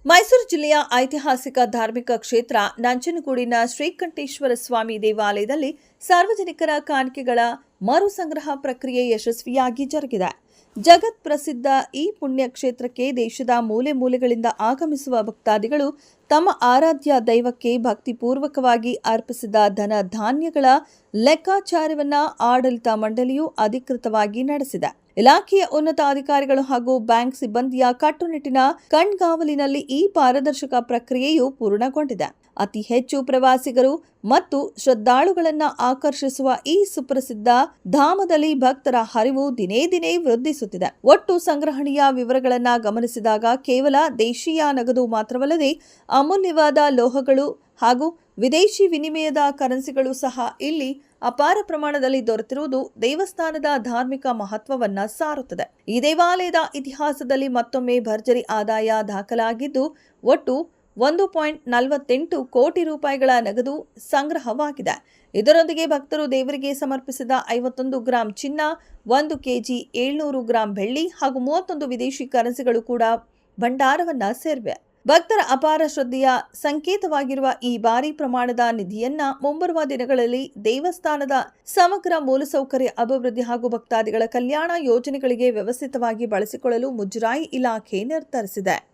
ಮೈಸೂರು ಜಿಲ್ಲೆಯ ಐತಿಹಾಸಿಕ ಧಾರ್ಮಿಕ ಕ್ಷೇತ್ರ ನಂಜನಗೂಡಿನ ಶ್ರೀಕಂಠೇಶ್ವರ ಸ್ವಾಮಿ ದೇವಾಲಯದಲ್ಲಿ ಸಾರ್ವಜನಿಕರ ಕಾಣಿಕೆಗಳ ಮರು ಸಂಗ್ರಹ ಪ್ರಕ್ರಿಯೆ ಯಶಸ್ವಿಯಾಗಿ ಜರುಗಿದೆ. ಜಗತ್ ಪ್ರಸಿದ್ಧ ಈ ಪುಣ್ಯ ಕ್ಷೇತ್ರಕ್ಕೆ ದೇಶದ ಮೂಲೆ ಮೂಲೆಗಳಿಂದ ಆಗಮಿಸುವ ಭಕ್ತಾದಿಗಳು ತಮ್ಮ ಆರಾಧ್ಯ ದೈವಕ್ಕೆ ಭಕ್ತಿಪೂರ್ವಕವಾಗಿ ಅರ್ಪಿಸಿದ ಧನ ಧಾನ್ಯಗಳ ಲೆಕ್ಕಾಚಾರವನ್ನ ಆಡಳಿತ ಮಂಡಳಿಯು ಅಧಿಕೃತವಾಗಿ ನಡೆಸಿದೆ. ಇಲಾಖೆಯ ಉನ್ನತ ಅಧಿಕಾರಿಗಳು ಹಾಗೂ ಬ್ಯಾಂಕ್ ಸಿಬ್ಬಂದಿಯ ಕಟ್ಟುನಿಟ್ಟಿನ ಕಣ್ಗಾವಲಿನಲ್ಲಿ ಈ ಪಾರದರ್ಶಕ ಪ್ರಕ್ರಿಯೆಯು ಪೂರ್ಣಗೊಂಡಿದೆ. ಅತಿ ಹೆಚ್ಚು ಪ್ರವಾಸಿಗರು ಮತ್ತು ಶ್ರದ್ಧಾಳುಗಳನ್ನು ಆಕರ್ಷಿಸುವ ಈ ಸುಪ್ರಸಿದ್ಧ ಧಾಮದಲ್ಲಿ ಭಕ್ತರ ಹರಿವು ದಿನೇ ದಿನೇ ವೃದ್ಧಿಸುತ್ತಿದೆ. ಒಟ್ಟು ಸಂಗ್ರಹಣೆಯ ವಿವರಗಳನ್ನು ಗಮನಿಸಿದಾಗ ಕೇವಲ ದೇಶೀಯ ನಗದು ಮಾತ್ರವಲ್ಲದೆ ಅಮೂಲ್ಯವಾದ ಲೋಹಗಳು ಹಾಗೂ ವಿದೇಶಿ ವಿನಿಮಯದ ಕರೆನ್ಸಿಗಳು ಸಹ ಇಲ್ಲಿ ಅಪಾರ ಪ್ರಮಾಣದಲ್ಲಿ ದೊರೆತಿರುವುದು ದೇವಸ್ಥಾನದ ಧಾರ್ಮಿಕ ಮಹತ್ವವನ್ನ ಸಾರುತ್ತದೆ. ಈ ದೇವಾಲಯದ ಇತಿಹಾಸದಲ್ಲಿ ಮತ್ತೊಮ್ಮೆ ಭರ್ಜರಿ ಆದಾಯ ದಾಖಲಾಗಿದ್ದು ಒಟ್ಟು 1.48 ಕೋಟಿ ರೂಪಾಯಿಗಳ ನಗದು ಸಂಗ್ರಹವಾಗಿದೆ. ಇದರೊಂದಿಗೆ ಭಕ್ತರು ದೇವರಿಗೆ ಸಮರ್ಪಿಸಿದ 51 ಗ್ರಾಂ ಚಿನ್ನ, 1 ಕೆಜಿ 700 ಗ್ರಾಂ ಬೆಳ್ಳಿ ಹಾಗೂ 31 ವಿದೇಶಿ ಕರೆನ್ಸಿಗಳು ಕೂಡ ಭಂಡಾರವನ್ನ ಸೇರಿವೆ. ಭಕ್ತರ ಅಪಾರ ಶ್ರದ್ಧೆಯ ಸಂಕೇತವಾಗಿರುವ ಈ ಭಾರಿ ಪ್ರಮಾಣದ ನಿಧಿಯನ್ನ ಮುಂಬರುವ ದಿನಗಳಲ್ಲಿ ದೇವಸ್ಥಾನದ ಸಮಗ್ರ ಮೂಲಸೌಕರ್ಯ ಅಭಿವೃದ್ಧಿ ಹಾಗೂ ಭಕ್ತಾದಿಗಳ ಕಲ್ಯಾಣ ಯೋಜನೆಗಳಿಗೆ ವ್ಯವಸ್ಥಿತವಾಗಿ ಬಳಸಿಕೊಳ್ಳಲು ಮುಜರಾಯಿ ಇಲಾಖೆ ನಿರ್ಧರಿಸಿದೆ.